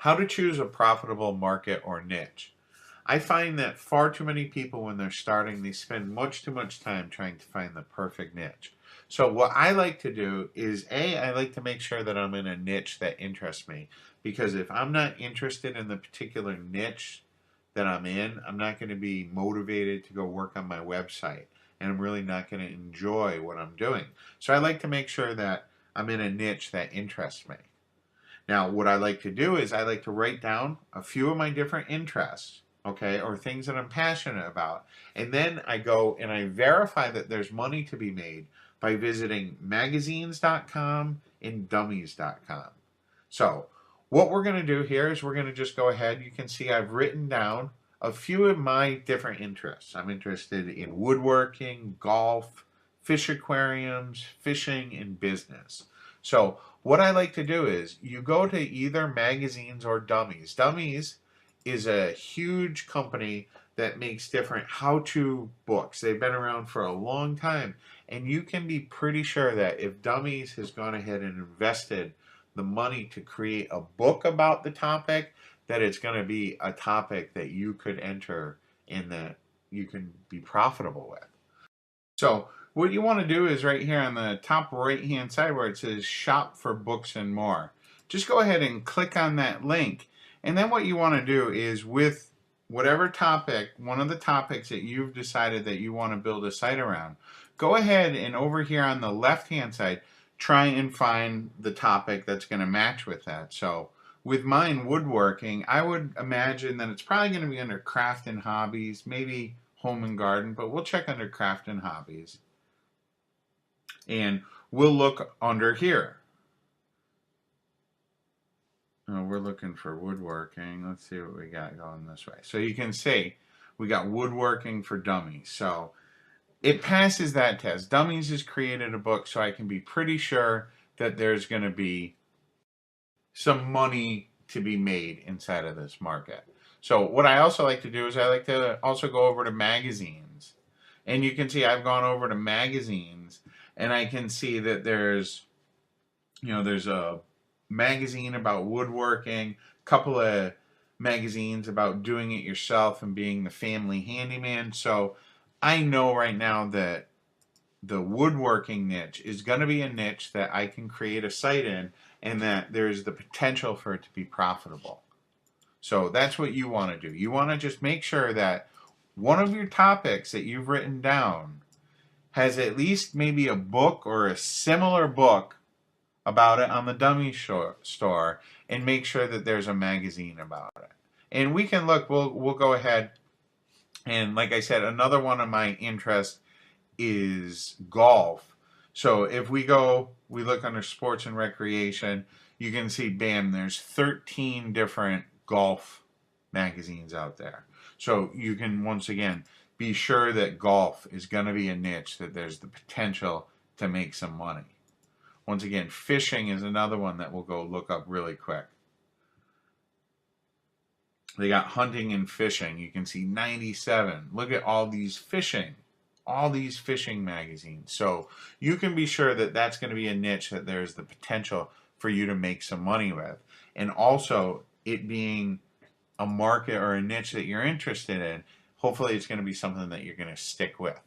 How to choose a profitable market or niche. I find that far too many people, when they're starting, they spend much too much time trying to find the perfect niche. So what I like to do is, I like to make sure that I'm in a niche that interests me. Because if I'm not interested in the particular niche that I'm in, I'm not going to be motivated to go work on my website. And I'm really not going to enjoy what I'm doing. So I like to make sure that I'm in a niche that interests me. Now, what I like to do is I like to write down a few of my different interests, okay, or things that I'm passionate about. And then I go and I verify that there's money to be made by visiting magazines.com and dummies.com. So, what we're going to do here is we're going to just go ahead. You can see I've written down a few of my different interests. I'm interested in woodworking, golf, fish aquariums, fishing, and business. So what I like to do is you go to either magazines or Dummies. Dummies is a huge company that makes different how-to books. They've been around for a long time, and you can be pretty sure that if Dummies has gone ahead and invested the money to create a book about the topic, that it's going to be a topic that you could enter in, that you can be profitable with. So what you want to do is right here on the top right hand side where it says shop for books and more, just go ahead and click on that link. And then what you want to do is, with whatever topic, one of the topics that you've decided that you want to build a site around, go ahead and over here on the left hand side, try and find the topic that's going to match with that. So with mine, woodworking, I would imagine that it's probably going to be under craft and hobbies, maybe home and garden, but we'll check under craft and hobbies. And we'll look under here. Oh, we're looking for woodworking. Let's see what we got going this way. So you can see we got woodworking for dummies. So it passes that test. Dummies has created a book, so I can be pretty sure that there's going to be some money to be made inside of this market. So what I also like to do is I like to also go over to magazines. And you can see I've gone over to magazines, and I can see that there's a magazine about woodworking, a couple of magazines about doing it yourself and being the family handyman. So I know right now that the woodworking niche is going to be a niche that I can create a site in, and that there's the potential for it to be profitable. So that's what you want to do. You want to just make sure that one of your topics that you've written down has at least maybe a book or a similar book about it on the dummy store, and make sure that there's a magazine about it. And we can look, we'll go ahead, and like I said, another one of my interests is golf. So if we look under sports and recreation, you can see, bam, there's 13 different golf magazines out there. So you can, once again, be sure that golf is going to be a niche that there's the potential to make some money. Once again, fishing is another one that we'll go look up really quick. They got hunting and fishing. You can see 97. Look at all these fishing magazines. So you can be sure that that's going to be a niche that there's the potential for you to make some money with. And also, it being a market or a niche that you're interested in, hopefully it's going to be something that you're going to stick with.